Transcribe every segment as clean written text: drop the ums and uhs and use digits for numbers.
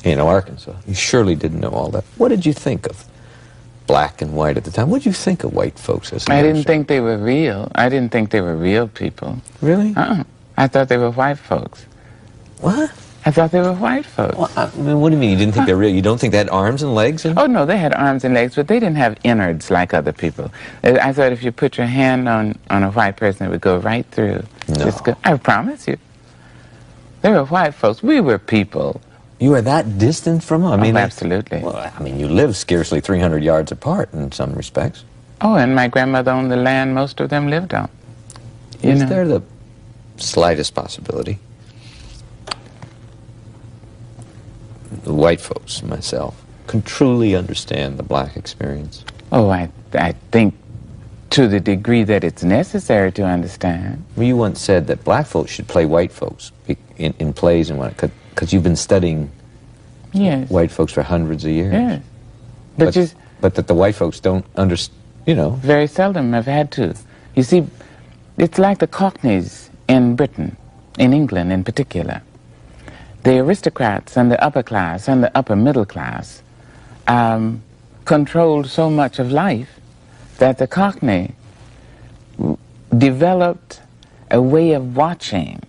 Arkansas. You surely didn't know all that. What did you think of black and white at the time? What did you think of white folks as a I didn't think they were real. I didn't think they were real people. Really? I thought they were white folks. What? I thought they were white folks. Well, I mean, what do you mean? You didn't think they're real? You don't think they had arms and legs? Oh, no, they had arms and legs, but they didn't have innards like other people. I thought if you put your hand on a white person, it would go right through. No. I promise you. They were white folks. We were people. You were that distant from them? I mean, absolutely. Well, I mean, you live scarcely 300 yards apart in some respects. Oh, and my grandmother owned the land most of them lived on. Is there the slightest possibility? The white folks, myself, can truly understand the black experience? Oh, I think to the degree that it's necessary to understand. Well, you once said that black folks should play white folks in plays and what, because you've been studying white folks for hundreds of years. Yes. But that the white folks don't understand, Very seldom have had to. You see, it's like the Cockneys in Britain, in England in particular. The aristocrats and the upper class and the upper middle class controlled so much of life that the Cockney developed a way of watching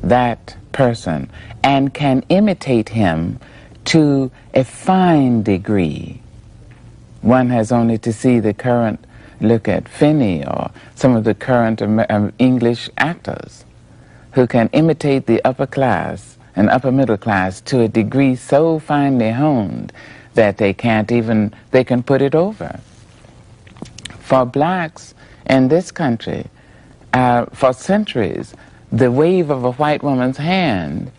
that person and can imitate him to a fine degree. One has only to see the current, look at Finney or some of the current English actors who can imitate the upper class and upper middle class to a degree so finely honed that they can put it over. For blacks in this country, for centuries, the wave of a white woman's hand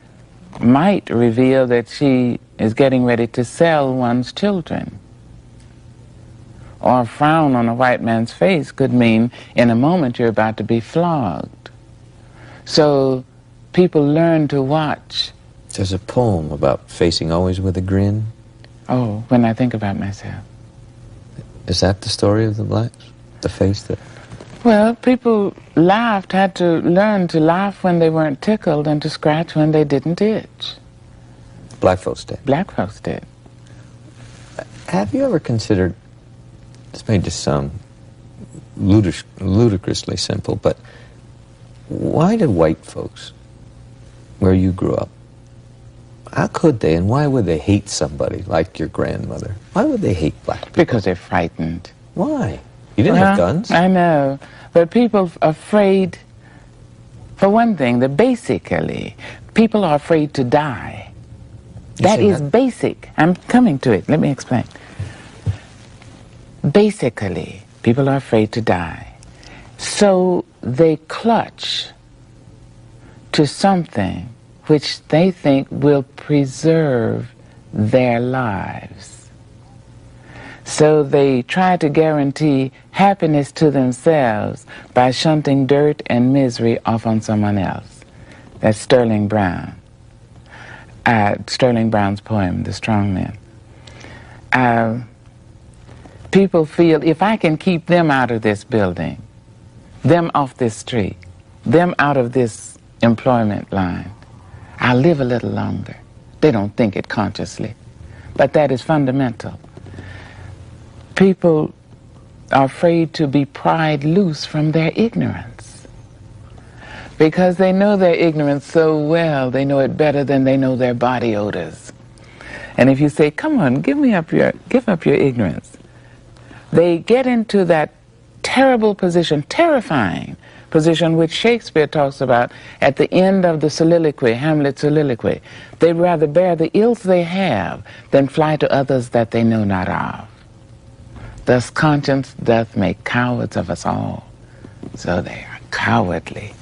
might reveal that she is getting ready to sell one's children. Or a frown on a white man's face could mean in a moment you're about to be flogged. So people learn to watch. There's a poem about facing always with a grin. Oh, when I think about myself. Is that the story of the blacks? The face that... Well, people had to learn to laugh when they weren't tickled and to scratch when they didn't itch. Black folks did? Black folks did. Have you ever considered, this may just sound ludicrously simple, but why did white folks, where you grew up, how could they and why would they hate somebody like your grandmother? Why would they hate black people? Because they're frightened. Why? You didn't have guns? I know, but people are afraid, for one thing, that basically, people are afraid to die. That is basic. I'm coming to it. Let me explain. Basically, people are afraid to die. So they clutch to something which they think will preserve their lives. So they try to guarantee happiness to themselves by shunting dirt and misery off on someone else. That's Sterling Brown. Sterling Brown's poem, The Strong Men. People feel, if I can keep them out of this building, them off this street, them out of this employment line, I'll live a little longer. They don't think it consciously, but that is fundamental. People are afraid to be pried loose from their ignorance because they know their ignorance so well, they know it better than they know their body odors. And if you say, come on, give up your ignorance, they get into that terrible position, terrifying position which Shakespeare talks about at the end of the soliloquy, Hamlet's soliloquy. They'd rather bear the ills they have than fly to others that they know not of. Thus conscience doth make cowards of us all. So they are cowardly.